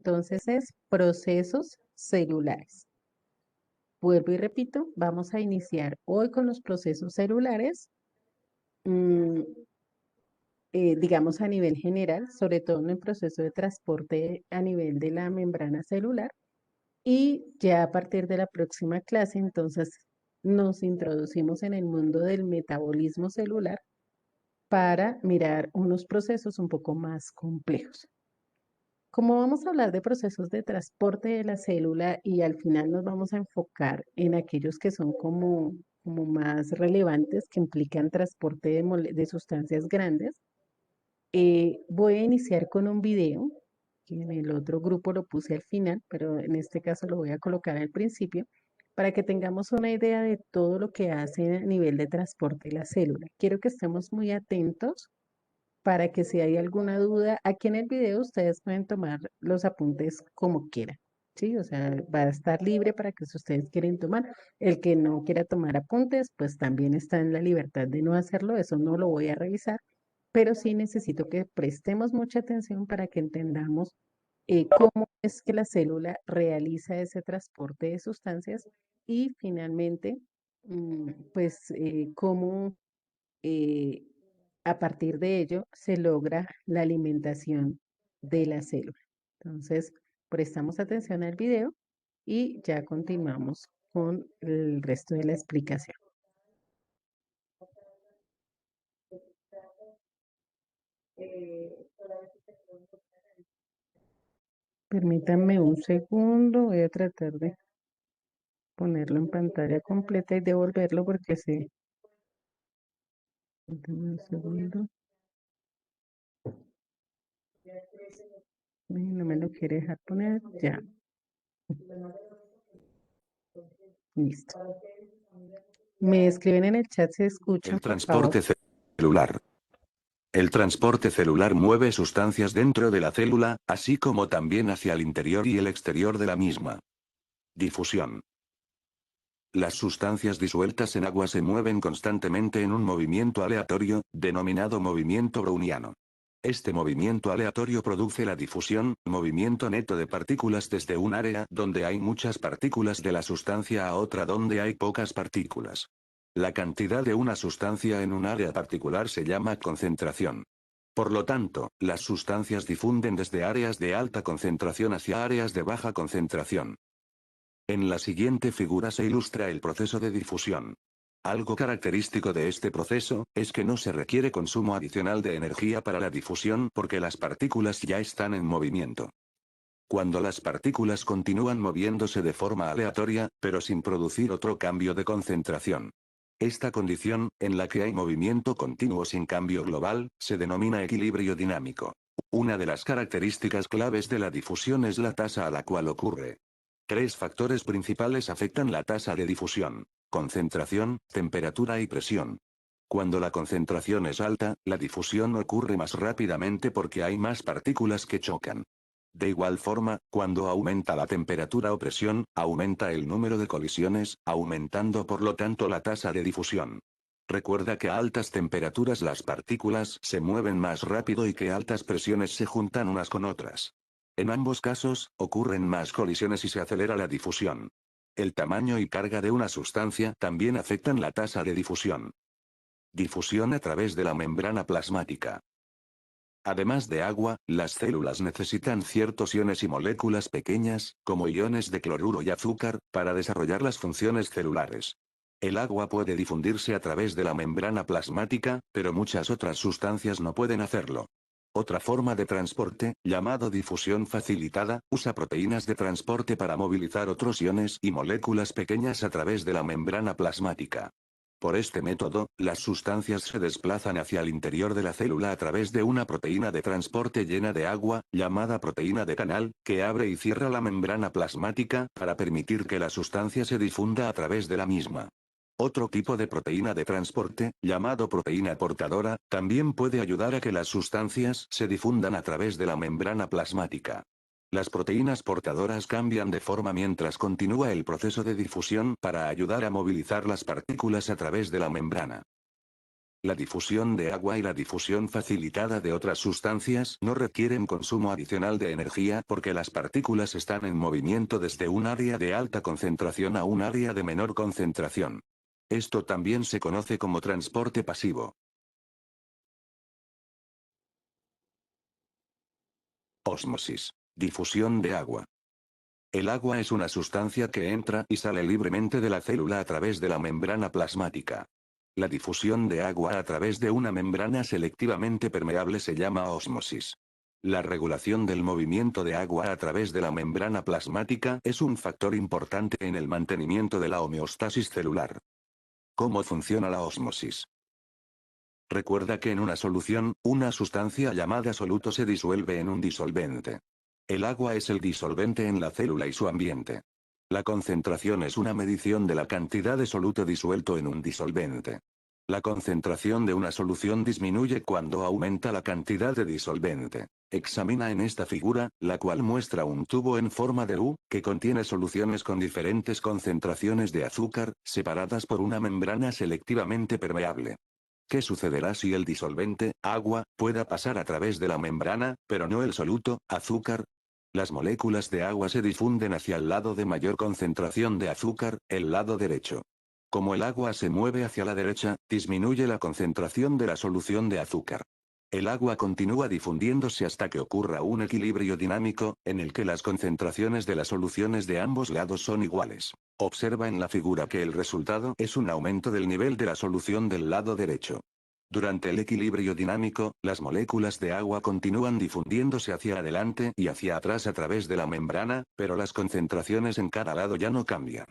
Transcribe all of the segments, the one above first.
Entonces es procesos celulares. Vuelvo y repito, vamos a iniciar hoy con los procesos celulares, mm, digamos a nivel general, sobre todo en el proceso de transporte a nivel de la membrana celular. Y ya a partir de la próxima clase, entonces, nos introducimos en el mundo del metabolismo celular para mirar unos procesos un poco más complejos. Como vamos a hablar de procesos de transporte de la célula y al final nos vamos a enfocar en aquellos que son como más relevantes, que implican transporte de sustancias grandes, voy a iniciar con un video, que en el otro grupo lo puse al final, pero en este caso lo voy a colocar al principio, para que tengamos una idea de todo lo que hace a nivel de transporte de la célula. Quiero que estemos muy atentos para que si hay alguna duda, aquí en el video ustedes pueden tomar los apuntes como quieran, ¿sí? O sea, va a estar libre para que si ustedes quieren tomar. El que no quiera tomar apuntes, pues también está en la libertad de no hacerlo, eso no lo voy a revisar, pero sí necesito que prestemos mucha atención para que entendamos cómo es que la célula realiza ese transporte de sustancias y finalmente, pues cómo eh, a partir de ello se logra la alimentación de la célula. Entonces, prestamos atención al video y ya continuamos con el resto de la explicación. Permítanme un segundo, voy a tratar de ponerlo en pantalla completa y devolverlo porque sí. Permítanme un segundo. Ay, no me lo quiere dejar poner. Ya, listo. Me escriben en el chat si escuchan, El por favor. transporte celular. El transporte celular mueve sustancias dentro de la célula, así como también hacia el interior y el exterior de la misma. Difusión. Las sustancias disueltas en agua se mueven constantemente en un movimiento aleatorio, denominado movimiento browniano. Este movimiento aleatorio produce la difusión, movimiento neto de partículas desde un área donde hay muchas partículas de la sustancia a otra donde hay pocas partículas. La cantidad de una sustancia en un área particular se llama concentración. Por lo tanto, las sustancias difunden desde áreas de alta concentración hacia áreas de baja concentración. En la siguiente figura se ilustra el proceso de difusión. Algo característico de este proceso, es que no se requiere consumo adicional de energía para la difusión porque las partículas ya están en movimiento. Cuando las partículas continúan moviéndose de forma aleatoria, pero sin producir otro cambio de concentración. Esta condición, en la que hay movimiento continuo sin cambio global, se denomina equilibrio dinámico. Una de las características claves de la difusión es la tasa a la cual ocurre. Tres factores principales afectan la tasa de difusión: concentración, temperatura y presión. Cuando la concentración es alta, la difusión ocurre más rápidamente porque hay más partículas que chocan. De igual forma, cuando aumenta la temperatura o presión, aumenta el número de colisiones, aumentando por lo tanto la tasa de difusión. Recuerda que a altas temperaturas las partículas se mueven más rápido y que a altas presiones se juntan unas con otras. En ambos casos, ocurren más colisiones y se acelera la difusión. El tamaño y carga de una sustancia también afectan la tasa de difusión. Difusión a través de la membrana plasmática. Además de agua, las células necesitan ciertos iones y moléculas pequeñas, como iones de cloruro y azúcar, para desarrollar las funciones celulares. El agua puede difundirse a través de la membrana plasmática, pero muchas otras sustancias no pueden hacerlo. Otra forma de transporte, llamado difusión facilitada, usa proteínas de transporte para movilizar otros iones y moléculas pequeñas a través de la membrana plasmática. Por este método, las sustancias se desplazan hacia el interior de la célula a través de una proteína de transporte llena de agua, llamada proteína de canal, que abre y cierra la membrana plasmática, para permitir que la sustancia se difunda a través de la misma. Otro tipo de proteína de transporte, llamado proteína portadora, también puede ayudar a que las sustancias se difundan a través de la membrana plasmática. Las proteínas portadoras cambian de forma mientras continúa el proceso de difusión para ayudar a movilizar las partículas a través de la membrana. La difusión de agua y la difusión facilitada de otras sustancias no requieren consumo adicional de energía porque las partículas están en movimiento desde un área de alta concentración a un área de menor concentración. Esto también se conoce como transporte pasivo. Ósmosis. Difusión de agua. El agua es una sustancia que entra y sale libremente de la célula a través de la membrana plasmática. La difusión de agua a través de una membrana selectivamente permeable se llama ósmosis. La regulación del movimiento de agua a través de la membrana plasmática es un factor importante en el mantenimiento de la homeostasis celular. ¿Cómo funciona la ósmosis? Recuerda que en una solución, una sustancia llamada soluto se disuelve en un disolvente. El agua es el disolvente en la célula y su ambiente. La concentración es una medición de la cantidad de soluto disuelto en un disolvente. La concentración de una solución disminuye cuando aumenta la cantidad de disolvente. Examina en esta figura, la cual muestra un tubo en forma de U, que contiene soluciones con diferentes concentraciones de azúcar, separadas por una membrana selectivamente permeable. ¿Qué sucederá si el disolvente, agua, pueda pasar a través de la membrana, pero no el soluto, azúcar? Las moléculas de agua se difunden hacia el lado de mayor concentración de azúcar, el lado derecho. Como el agua se mueve hacia la derecha, disminuye la concentración de la solución de azúcar. El agua continúa difundiéndose hasta que ocurra un equilibrio dinámico, en el que las concentraciones de las soluciones de ambos lados son iguales. Observa en la figura que el resultado es un aumento del nivel de la solución del lado derecho. Durante el equilibrio dinámico, las moléculas de agua continúan difundiéndose hacia adelante y hacia atrás a través de la membrana, pero las concentraciones en cada lado ya no cambian.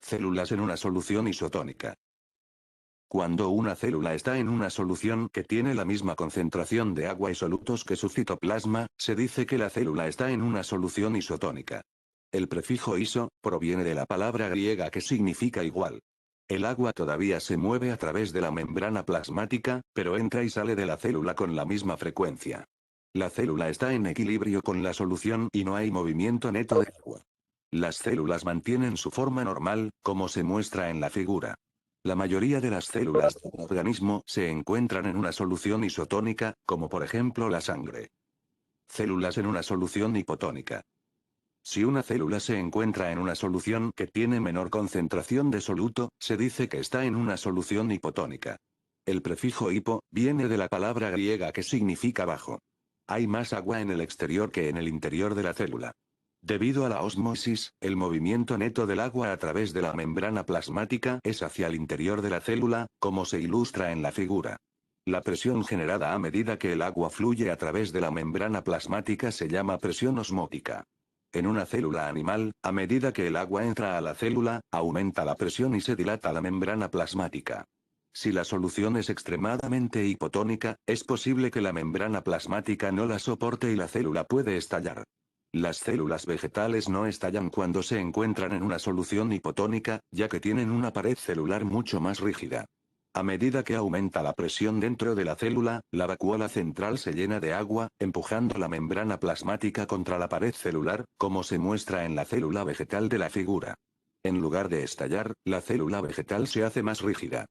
Células en una solución isotónica. Cuando una célula está en una solución que tiene la misma concentración de agua y solutos que su citoplasma, se dice que la célula está en una solución isotónica. El prefijo iso proviene de la palabra griega que significa igual. El agua todavía se mueve a través de la membrana plasmática, pero entra y sale de la célula con la misma frecuencia. La célula está en equilibrio con la solución y no hay movimiento neto de agua. Las células mantienen su forma normal, como se muestra en la figura. La mayoría de las células del organismo se encuentran en una solución isotónica, como por ejemplo la sangre. Células en una solución hipotónica. Si una célula se encuentra en una solución que tiene menor concentración de soluto, se dice que está en una solución hipotónica. El prefijo hipo viene de la palabra griega que significa bajo. Hay más agua en el exterior que en el interior de la célula. Debido a la ósmosis, el movimiento neto del agua a través de la membrana plasmática es hacia el interior de la célula, como se ilustra en la figura. La presión generada a medida que el agua fluye a través de la membrana plasmática se llama presión osmótica. En una célula animal, a medida que el agua entra a la célula, aumenta la presión y se dilata la membrana plasmática. Si la solución es extremadamente hipotónica, es posible que la membrana plasmática no la soporte y la célula puede estallar. Las células vegetales no estallan cuando se encuentran en una solución hipotónica, ya que tienen una pared celular mucho más rígida. A medida que aumenta la presión dentro de la célula, la vacuola central se llena de agua, empujando la membrana plasmática contra la pared celular, como se muestra en la célula vegetal de la figura. En lugar de estallar, la célula vegetal se hace más rígida.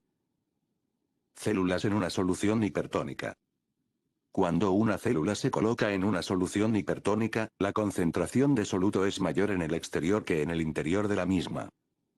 Células en una solución hipertónica. Cuando una célula se coloca en una solución hipertónica, la concentración de soluto es mayor en el exterior que en el interior de la misma.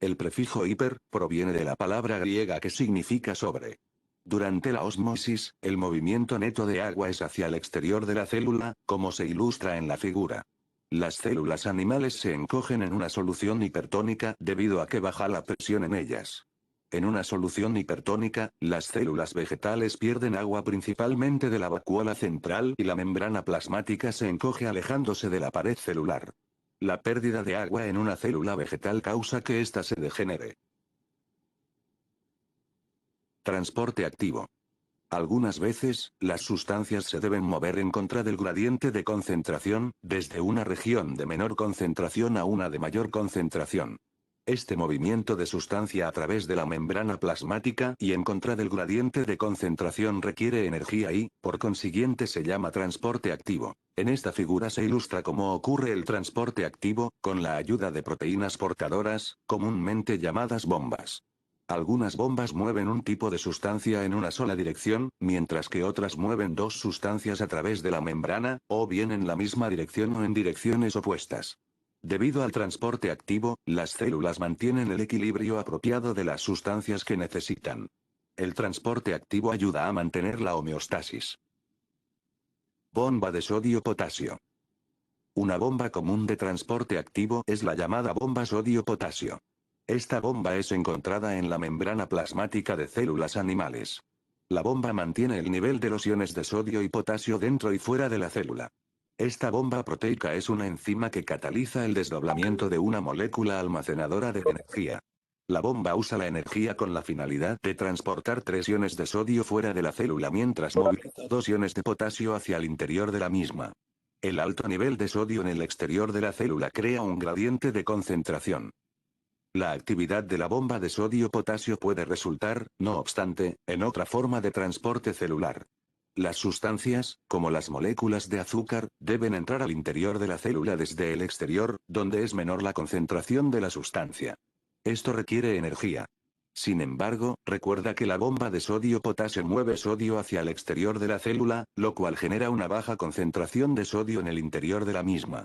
El prefijo hiper proviene de la palabra griega que significa sobre. Durante la ósmosis, el movimiento neto de agua es hacia el exterior de la célula, como se ilustra en la figura. Las células animales se encogen en una solución hipertónica debido a que baja la presión en ellas. En una solución hipertónica, las células vegetales pierden agua principalmente de la vacuola central y la membrana plasmática se encoge alejándose de la pared celular. La pérdida de agua en una célula vegetal causa que ésta se degenere. Transporte activo. Algunas veces, las sustancias se deben mover en contra del gradiente de concentración, desde una región de menor concentración a una de mayor concentración. Este movimiento de sustancia a través de la membrana plasmática y en contra del gradiente de concentración requiere energía y, por consiguiente, se llama transporte activo. En esta figura se ilustra cómo ocurre el transporte activo, con la ayuda de proteínas portadoras, comúnmente llamadas bombas. Algunas bombas mueven un tipo de sustancia en una sola dirección, mientras que otras mueven dos sustancias a través de la membrana, o bien en la misma dirección o en direcciones opuestas. Debido al transporte activo, las células mantienen el equilibrio apropiado de las sustancias que necesitan. El transporte activo ayuda a mantener la homeostasis. Bomba de sodio-potasio. Una bomba común de transporte activo es la llamada bomba sodio-potasio. Esta bomba es encontrada en la membrana plasmática de células animales. La bomba mantiene el nivel de los iones de sodio y potasio dentro y fuera de la célula. Esta bomba proteica es una enzima que cataliza el desdoblamiento de una molécula almacenadora de energía. La bomba usa la energía con la finalidad de transportar 3 iones de sodio fuera de la célula mientras moviliza 2 iones de potasio hacia el interior de la misma. El alto nivel de sodio en el exterior de la célula crea un gradiente de concentración. La actividad de la bomba de sodio-potasio puede resultar, no obstante, en otra forma de transporte celular. Las sustancias, como las moléculas de azúcar, deben entrar al interior de la célula desde el exterior, donde es menor la concentración de la sustancia. Esto requiere energía. Sin embargo, recuerda que la bomba de sodio-potasio mueve sodio hacia el exterior de la célula, lo cual genera una baja concentración de sodio en el interior de la misma.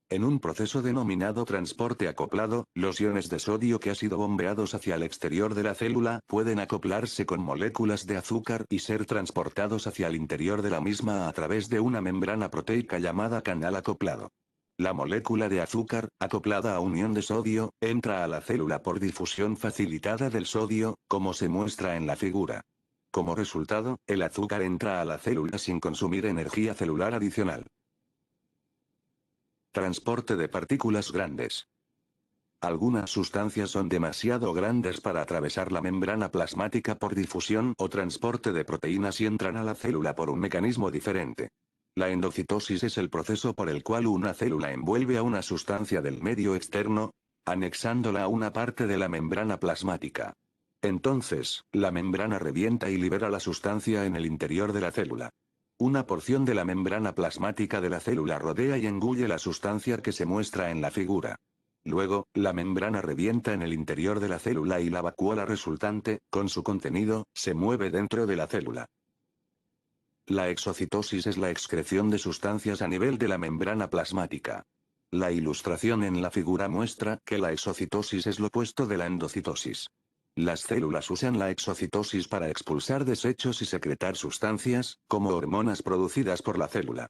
En un proceso denominado transporte acoplado, los iones de sodio que han sido bombeados hacia el exterior de la célula pueden acoplarse con moléculas de azúcar y ser transportados hacia el interior de la misma a través de una membrana proteica llamada canal acoplado. La molécula de azúcar, acoplada a un ion de sodio, entra a la célula por difusión facilitada del sodio, como se muestra en la figura. Como resultado, el azúcar entra a la célula sin consumir energía celular adicional. Transporte de partículas grandes. Algunas sustancias son demasiado grandes para atravesar la membrana plasmática por difusión o transporte de proteínas y entran a la célula por un mecanismo diferente. La endocitosis es el proceso por el cual una célula envuelve a una sustancia del medio externo, anexándola a una parte de la membrana plasmática. Entonces, la membrana revienta y libera la sustancia en el interior de la célula. Una porción de la membrana plasmática de la célula rodea y engulle la sustancia que se muestra en la figura. Luego, la membrana revienta en el interior de la célula y la vacuola resultante, con su contenido, se mueve dentro de la célula. La exocitosis es la excreción de sustancias a nivel de la membrana plasmática. La ilustración en la figura muestra que la exocitosis es lo opuesto de la endocitosis. Las células usan la exocitosis para expulsar desechos y secretar sustancias, como hormonas producidas por la célula.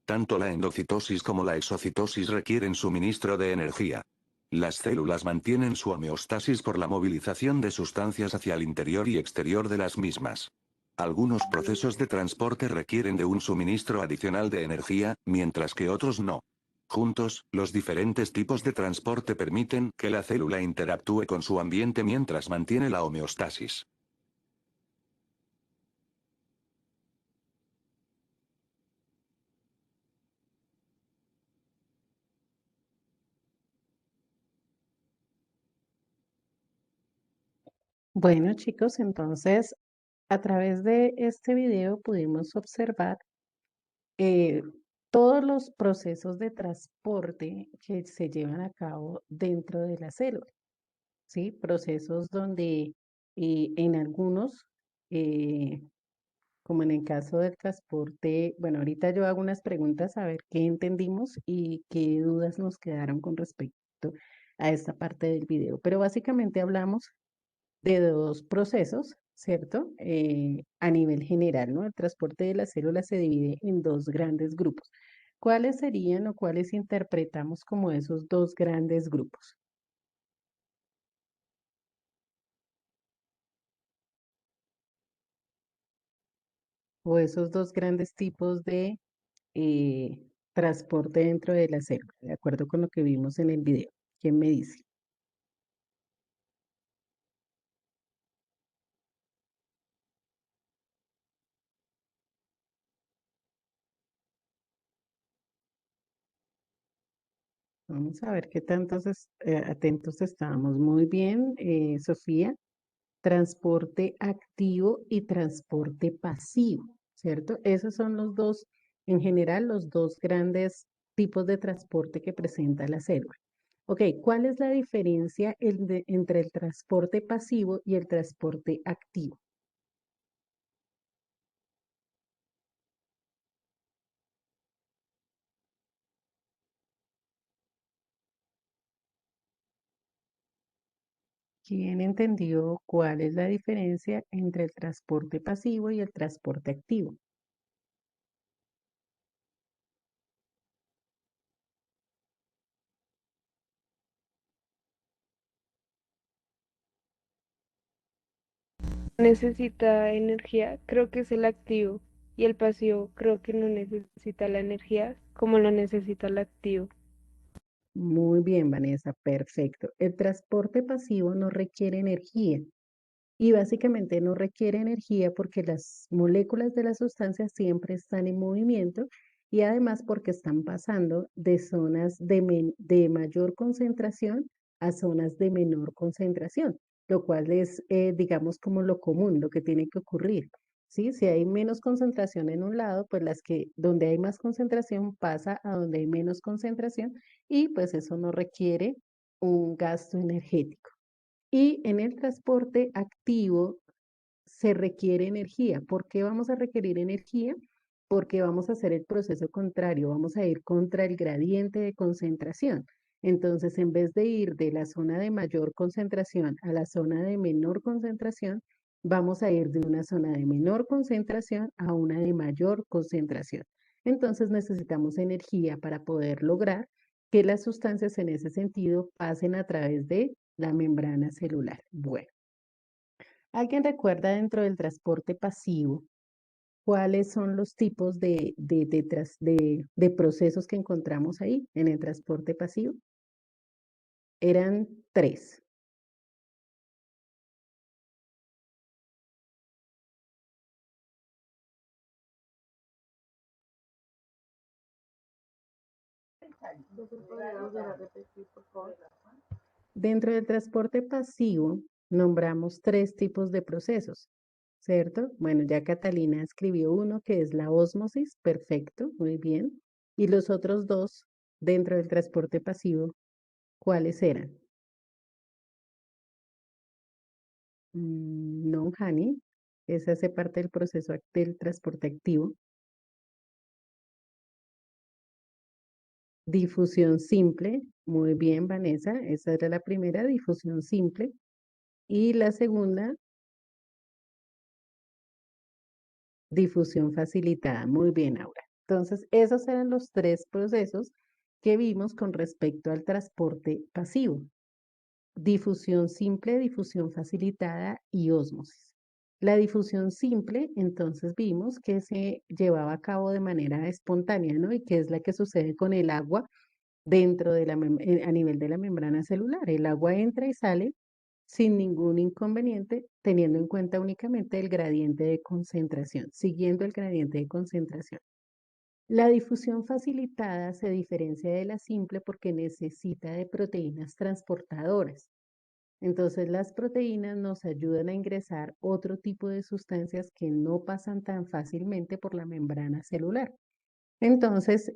Tanto la endocitosis como la exocitosis requieren suministro de energía. Las células mantienen su homeostasis por la movilización de sustancias hacia el interior y exterior de las mismas. Algunos procesos de transporte requieren de un suministro adicional de energía, mientras que otros no. Juntos, los diferentes tipos de transporte permiten que la célula interactúe con su ambiente mientras mantiene la homeostasis. Bueno, chicos, entonces a través de este video pudimos observar eh, todos los procesos de transporte que se llevan a cabo dentro de la célula, ¿sí? Procesos donde en algunos, eh, como en el caso del transporte, bueno, ahorita yo hago unas preguntas a ver qué entendimos y qué dudas nos quedaron con respecto a esta parte del video, pero básicamente hablamos de dos procesos, ¿cierto? A nivel general, ¿no? El transporte de las células se divide en dos grandes grupos. ¿Cuáles serían o cuáles interpretamos como esos dos grandes grupos o esos dos grandes tipos de eh, transporte dentro de la célula, de acuerdo con lo que vimos en el video? ¿Quién me dice? Vamos a ver qué tantos atentos estábamos. Muy bien, Sofía. Transporte activo y transporte pasivo, ¿cierto? Esos son los dos, en general, los dos grandes tipos de transporte que presenta la célula. Ok, ¿cuál es la diferencia entre el transporte pasivo y el transporte activo? ¿Quién entendió cuál es la diferencia entre el transporte pasivo y el transporte activo? Necesita energía, creo que es el activo. Y el pasivo creo que no necesita la energía como lo necesita el activo. Muy bien, Vanessa, perfecto. El transporte pasivo no requiere energía y básicamente no requiere energía porque las moléculas de la sustancia siempre están en movimiento y además porque están pasando de zonas de mayor concentración a zonas de menor concentración, lo cual es, digamos, como lo común, lo que tiene que ocurrir. ¿Sí? Si hay menos concentración en un lado, pues donde hay más concentración pasa a donde hay menos concentración y pues eso no requiere un gasto energético. Y en el transporte activo se requiere energía. ¿Por qué vamos a requerir energía? Porque vamos a hacer el proceso contrario, vamos a ir contra el gradiente de concentración. Entonces, en vez de ir de la zona de mayor concentración a la zona de menor concentración, vamos a ir de una zona de menor concentración a una de mayor concentración. Entonces, necesitamos energía para poder lograr que las sustancias en ese sentido pasen a través de la membrana celular. Bueno. ¿Alguien recuerda dentro del transporte pasivo cuáles son los tipos de procesos que encontramos ahí en el transporte pasivo? Eran tres. Dentro del transporte pasivo nombramos tres tipos de procesos, ¿cierto? Bueno, ya Catalina escribió uno que es la ósmosis, perfecto, muy bien. Y los otros dos dentro del transporte pasivo, ¿cuáles eran? No, Hani, esa hace parte del proceso del transporte activo. Difusión simple, muy bien, Vanessa, esa era la primera, difusión simple. Y la segunda, difusión facilitada, muy bien, Aura. Entonces, esos eran los tres procesos que vimos con respecto al transporte pasivo. Difusión simple, difusión facilitada y ósmosis. La difusión simple, entonces vimos que se llevaba a cabo de manera espontánea, ¿no? Y que es la que sucede con el agua dentro de a nivel de la membrana celular. El agua entra y sale sin ningún inconveniente, teniendo en cuenta únicamente el gradiente de concentración, siguiendo el gradiente de concentración. La difusión facilitada se diferencia de la simple porque necesita de proteínas transportadoras. Entonces, las proteínas nos ayudan a ingresar otro tipo de sustancias que no pasan tan fácilmente por la membrana celular. Entonces,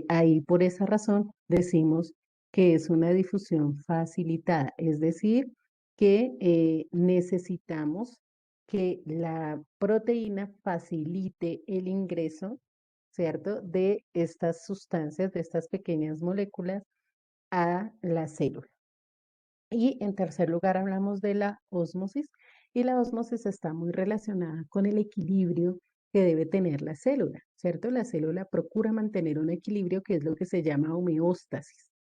ahí por esa razón decimos que es una difusión facilitada, es decir, que necesitamos que la proteína facilite el ingreso, ¿cierto?, de estas sustancias, de estas pequeñas moléculas a la célula. Y en tercer lugar hablamos de la ósmosis y la ósmosis está muy relacionada con el equilibrio que debe tener la célula, ¿cierto? La célula procura mantener un equilibrio que es lo que se llama homeostasis.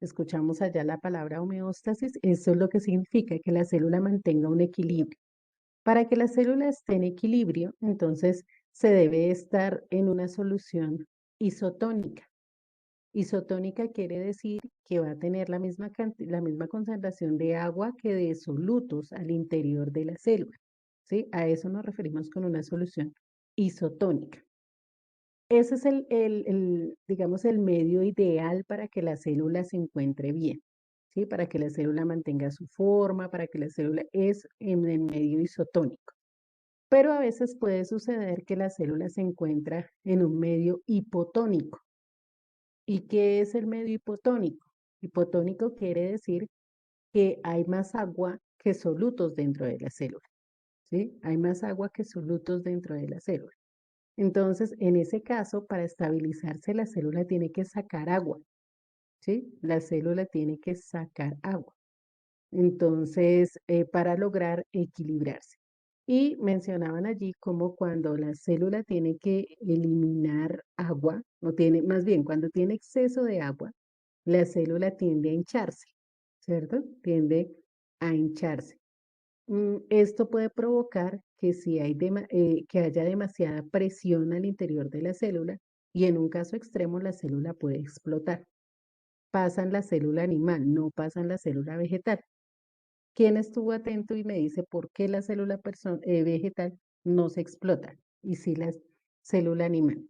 Escuchamos allá la palabra homeostasis, eso es lo que significa que la célula mantenga un equilibrio. Para que la célula esté en equilibrio, entonces se debe estar en una solución isotónica. Isotónica quiere decir que va a tener la misma concentración de agua que de solutos al interior de la célula. ¿Sí? A eso nos referimos con una solución isotónica. Ese es digamos, el medio ideal para que la célula se encuentre bien, ¿sí? Para que la célula mantenga su forma, para que la célula es en el medio isotónico. Pero a veces puede suceder que la célula se encuentra en un medio hipotónico. ¿Y qué es el medio hipotónico? Hipotónico quiere decir que hay más agua que solutos dentro de la célula, ¿sí? Hay más agua que solutos dentro de la célula. Entonces, en ese caso, para estabilizarse, la célula tiene que sacar agua, ¿sí? La célula tiene que sacar agua. Entonces, para lograr equilibrarse. Y mencionaban allí como cuando la célula tiene que eliminar agua, o tiene, más bien, cuando tiene exceso de agua, la célula tiende a hincharse, ¿cierto? Tiende a hincharse. Esto puede provocar que si hay que haya demasiada presión al interior de la célula y en un caso extremo la célula puede explotar. Pasa en la célula animal, no pasa en la célula vegetal. ¿Quién estuvo atento y me dice por qué la célula vegetal no se explota y sí la célula animal?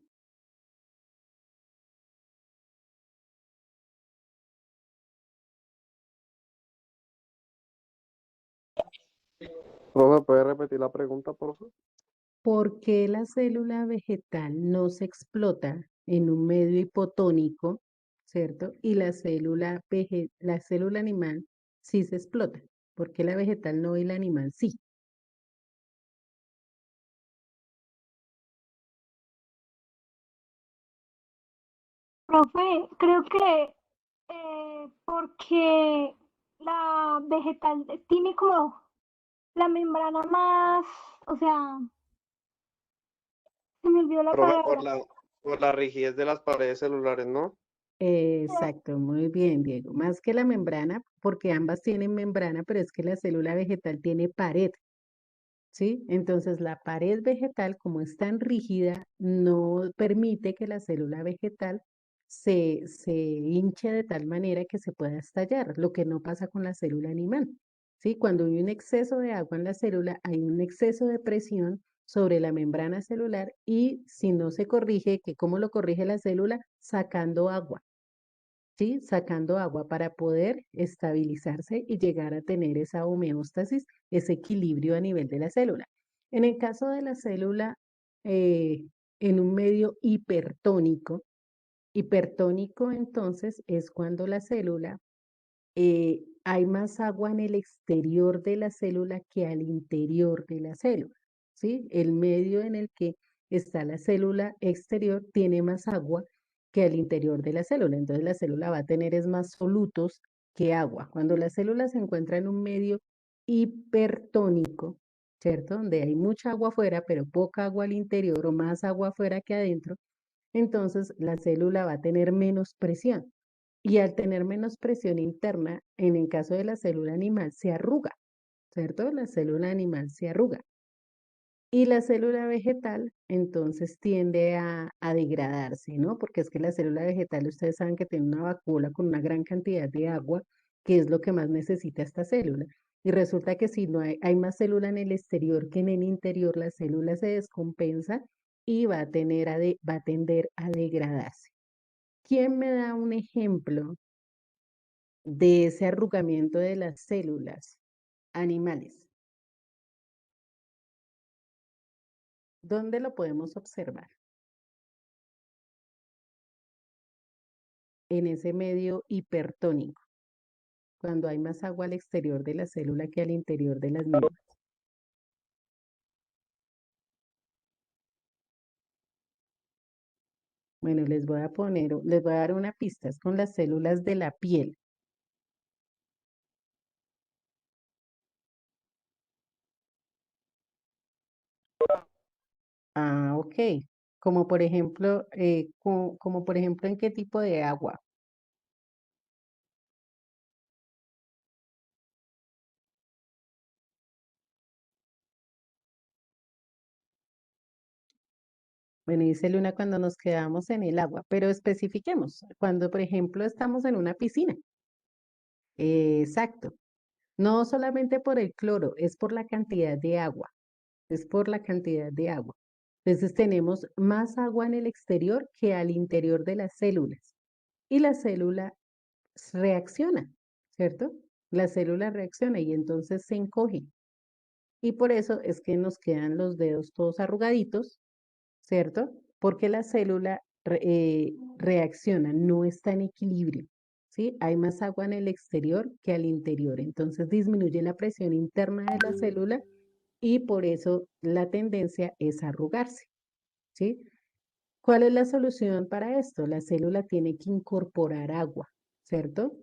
Profe, ¿puede repetir la pregunta, por favor? ¿Por qué la célula vegetal no se explota en un medio hipotónico, ¿cierto? Y la célula animal sí se explota. ¿Por qué la vegetal no y la animal sí? Profe, creo que porque la vegetal tiene como la membrana más, o sea, se me olvidó la Profe, palabra. por la rigidez de las paredes celulares, ¿no? Exacto, muy bien, Diego. Más que la membrana, porque ambas tienen membrana, pero es que la célula vegetal tiene pared. ¿Sí? Entonces la pared vegetal, como es tan rígida, no permite que la célula vegetal se hinche de tal manera que se pueda estallar, lo que no pasa con la célula animal. ¿Sí? Cuando hay un exceso de agua en la célula, hay un exceso de presión sobre la membrana celular y si no se corrige, que cómo lo corrige la célula, sacando agua. ¿Sí? Sacando agua para poder estabilizarse y llegar a tener esa homeostasis, ese equilibrio a nivel de la célula. En el caso de la célula, en un medio hipertónico entonces es cuando la célula hay más agua en el exterior de la célula que al interior de la célula, ¿sí? El medio en el que está la célula exterior tiene más agua que al interior de la célula. Entonces la célula va a tener es más solutos que agua. Cuando la célula se encuentra en un medio hipertónico, ¿cierto? Donde hay mucha agua afuera, pero poca agua al interior o más agua afuera que adentro, entonces la célula va a tener menos presión. Y al tener menos presión interna, en el caso de la célula animal, se arruga, ¿cierto? La célula animal se arruga. Y la célula vegetal, entonces, tiende a degradarse, ¿no? Porque es que la célula vegetal, ustedes saben que tiene una vacuola con una gran cantidad de agua, que es lo que más necesita esta célula. Y resulta que si no hay más célula en el exterior que en el interior, la célula se descompensa y va a tender a degradarse. ¿Quién me da un ejemplo de ese arrugamiento de las células animales? ¿Dónde lo podemos observar? En ese medio hipertónico, cuando hay más agua al exterior de la célula que al interior de las mismas. Bueno, les voy a dar una pista, es con las células de la piel. Ah, ok. Como por ejemplo, como por ejemplo, ¿en qué tipo de agua? Bueno, dice Luna cuando nos quedamos en el agua, pero especifiquemos, cuando por ejemplo estamos en una piscina. Exacto. No solamente por el cloro, es por la cantidad de agua, es por la cantidad de agua. Entonces tenemos más agua en el exterior que al interior de las células y la célula reacciona, ¿cierto? La célula reacciona y entonces se encoge. Y por eso es que nos quedan los dedos todos arrugaditos, ¿cierto? Porque la célula reacciona, no está en equilibrio, ¿sí? Hay más agua en el exterior que al interior, entonces disminuye la presión interna de la célula y por eso la tendencia es arrugarse, ¿sí? ¿Cuál es la solución para esto? La célula tiene que incorporar agua, ¿cierto?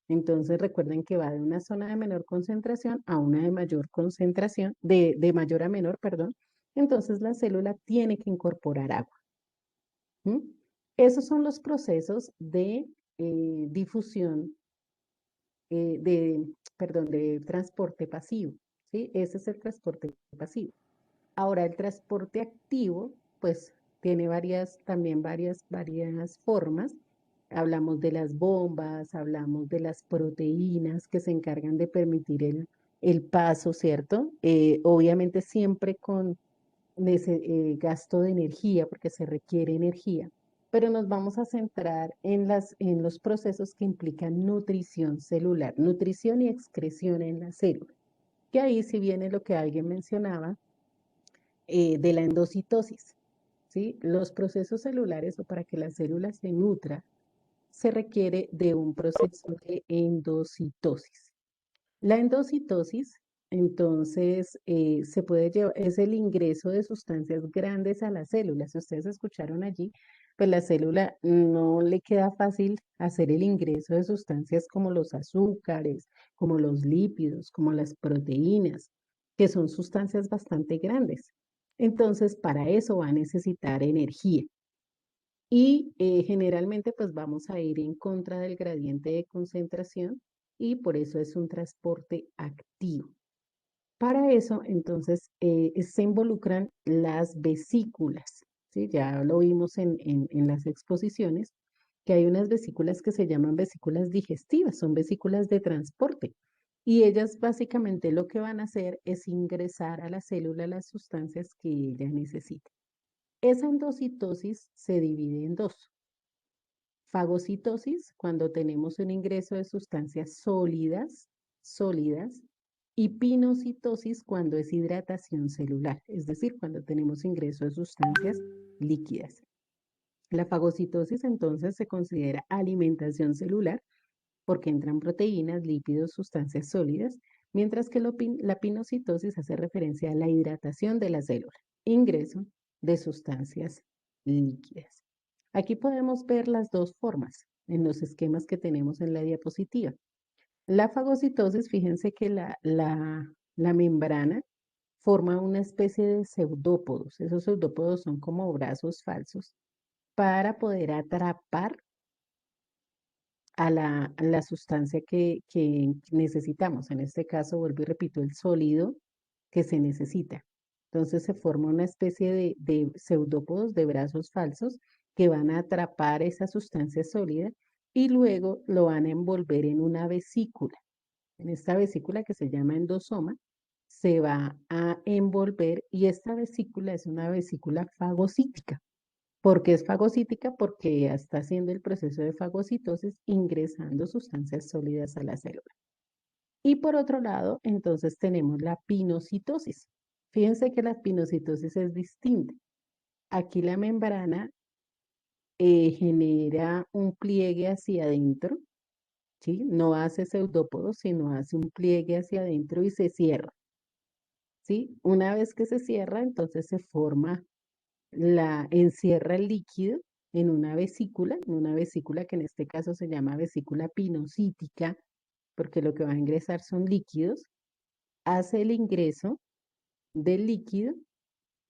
Entonces recuerden que va de una zona de menor concentración a una de mayor concentración, de mayor a menor, perdón. Entonces la célula tiene que incorporar agua. ¿Mm? Esos son los procesos de difusión, de, perdón, de transporte pasivo, ¿sí? Ese es el transporte pasivo. Ahora, el transporte activo, pues tiene también varias formas. Hablamos de las bombas, hablamos de las proteínas que se encargan de permitir el paso, ¿cierto? Obviamente siempre con gasto de energía, porque se requiere energía, pero nos vamos a centrar en los procesos que implican nutrición celular, nutrición y excreción en la célula, que ahí sí viene lo que alguien mencionaba de la endocitosis, ¿sí? Los procesos celulares o para que la célula se nutra, se requiere de un proceso de endocitosis. La endocitosis, entonces, se puede llevar, es el ingreso de sustancias grandes a las células. Si ustedes escucharon allí, pues la célula no le queda fácil hacer el ingreso de sustancias como los azúcares, como los lípidos, como las proteínas, que son sustancias bastante grandes. Entonces, para eso va a necesitar energía. Y generalmente pues vamos a ir en contra del gradiente de concentración y por eso es un transporte activo. Para eso entonces se involucran las vesículas, ¿sí? Ya lo vimos en las exposiciones, que hay unas vesículas que se llaman vesículas digestivas, son vesículas de transporte. Y ellas básicamente lo que van a hacer es ingresar a la célula las sustancias que ella necesita. Esa endocitosis se divide en dos. Fagocitosis, cuando tenemos un ingreso de sustancias sólidas, y pinocitosis, cuando es hidratación celular, es decir, cuando tenemos ingreso de sustancias líquidas. La fagocitosis entonces se considera alimentación celular porque entran proteínas, lípidos, sustancias sólidas, mientras que la pinocitosis hace referencia a la hidratación de la célula, ingreso de sustancias líquidas. Aquí podemos ver las dos formas en los esquemas que tenemos en la diapositiva. La fagocitosis, fíjense que la membrana forma una especie de pseudópodos. Esos pseudópodos son como brazos falsos para poder atrapar a la sustancia que necesitamos. En este caso, vuelvo y repito, el sólido que se necesita. Entonces se forma una especie de pseudópodos, de brazos falsos, que van a atrapar esa sustancia sólida y luego lo van a envolver en una vesícula. En esta vesícula que se llama endosoma, se va a envolver y esta vesícula es una vesícula fagocítica. ¿Por qué es fagocítica? Porque ya está haciendo el proceso de fagocitosis ingresando sustancias sólidas a la célula. Y por otro lado, entonces tenemos la pinocitosis. Fíjense que la pinocitosis es distinta. Aquí la membrana genera un pliegue hacia adentro, ¿sí? No hace pseudópodos, sino hace un pliegue hacia adentro y se cierra, ¿sí? Una vez que se cierra, entonces se forma encierra el líquido en una vesícula que en este caso se llama vesícula pinocítica, porque lo que va a ingresar son líquidos, hace el ingreso del líquido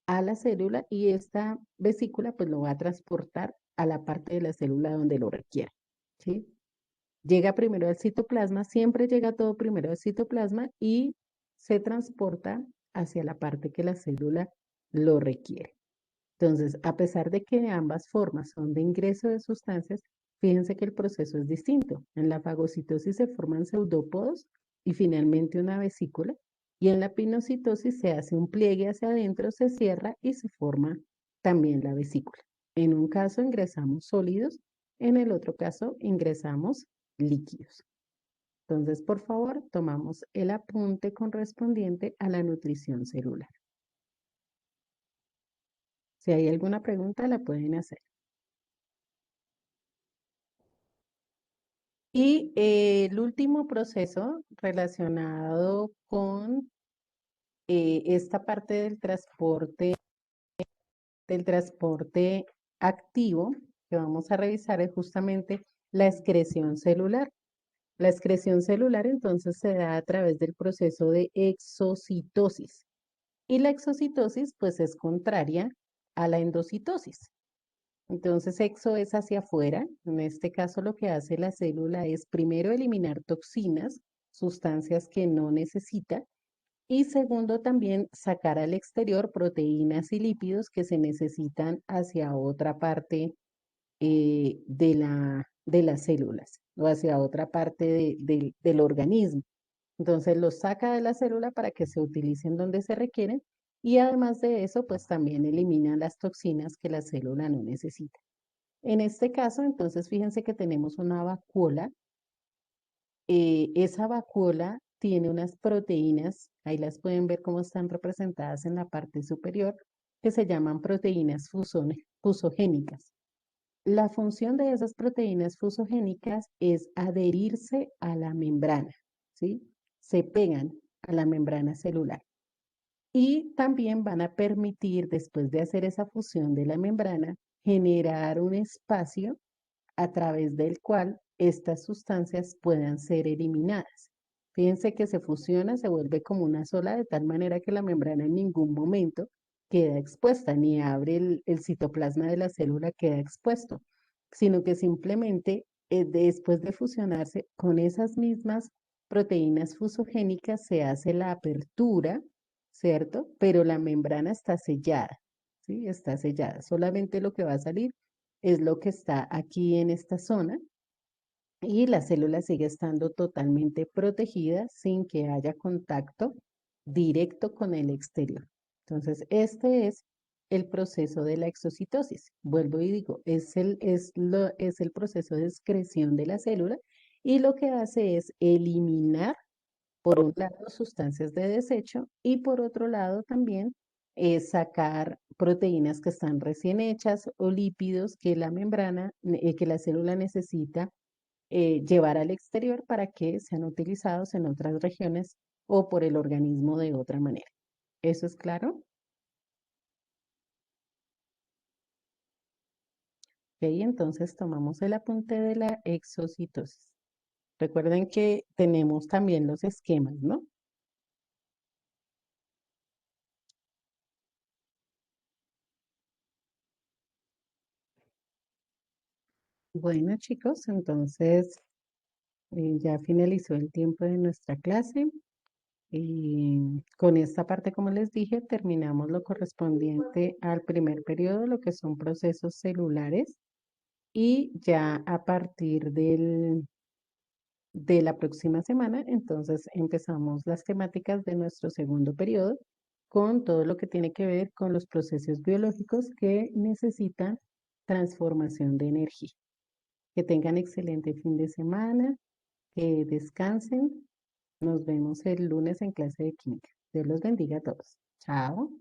a la célula y esta vesícula pues lo va a transportar a la parte de la célula donde lo requiera, ¿sí? Llega primero al citoplasma, siempre llega todo primero al citoplasma y se transporta hacia la parte que la célula lo requiere. Entonces, a pesar de que ambas formas son de ingreso de sustancias, fíjense que el proceso es distinto. En la fagocitosis se forman pseudópodos y finalmente una vesícula, y en la pinocitosis se hace un pliegue hacia adentro, se cierra y se forma también la vesícula. En un caso ingresamos sólidos, en el otro caso ingresamos líquidos. Entonces, por favor, tomamos el apunte correspondiente a la nutrición celular. Si hay alguna pregunta, la pueden hacer. Y el último proceso relacionado con esta parte del transporte activo que vamos a revisar es justamente la excreción celular. La excreción celular entonces se da a través del proceso de exocitosis. Y la exocitosis pues es contraria a la endocitosis. Entonces, exo es hacia afuera. En este caso, lo que hace la célula es primero eliminar toxinas, sustancias que no necesita, y segundo, también sacar al exterior proteínas y lípidos que se necesitan hacia otra parte de las células o hacia otra parte del organismo. Entonces, los saca de la célula para que se utilicen donde se requieren y además de eso, pues también elimina las toxinas que la célula no necesita. En este caso, entonces, fíjense que tenemos una vacuola. Esa vacuola tiene unas proteínas, ahí las pueden ver cómo están representadas en la parte superior, que se llaman proteínas fusogénicas. La función de esas proteínas fusogénicas es adherirse a la membrana, ¿sí? Se pegan a la membrana celular. Y también van a permitir, después de hacer esa fusión de la membrana, generar un espacio a través del cual estas sustancias puedan ser eliminadas. Fíjense que se fusiona, se vuelve como una sola, de tal manera que la membrana en ningún momento queda expuesta, ni abre el citoplasma de la célula queda expuesto, sino que simplemente después de fusionarse con esas mismas proteínas fusogénicas se hace la apertura, ¿cierto? Pero la membrana está sellada, ¿sí? Está sellada. Solamente lo que va a salir es lo que está aquí en esta zona y la célula sigue estando totalmente protegida sin que haya contacto directo con el exterior. Entonces, este es el proceso de la exocitosis. Vuelvo y digo, es el proceso de excreción de la célula y lo que hace es eliminar, por un lado, sustancias de desecho y por otro lado también sacar proteínas que están recién hechas o lípidos que la membrana, que la célula necesita llevar al exterior para que sean utilizados en otras regiones o por el organismo de otra manera. ¿Eso es claro? Ok, entonces tomamos el apunte de la exocitosis. Recuerden que tenemos también los esquemas, ¿no? Bueno, chicos, entonces ya finalizó el tiempo de nuestra clase. Y con esta parte, como les dije, terminamos lo correspondiente al primer periodo, lo que son procesos celulares. Y ya a partir de la próxima semana, entonces empezamos las temáticas de nuestro segundo periodo con todo lo que tiene que ver con los procesos biológicos que necesitan transformación de energía. Que tengan excelente fin de semana, que descansen. Nos vemos el lunes en clase de química. Dios los bendiga a todos. Chao.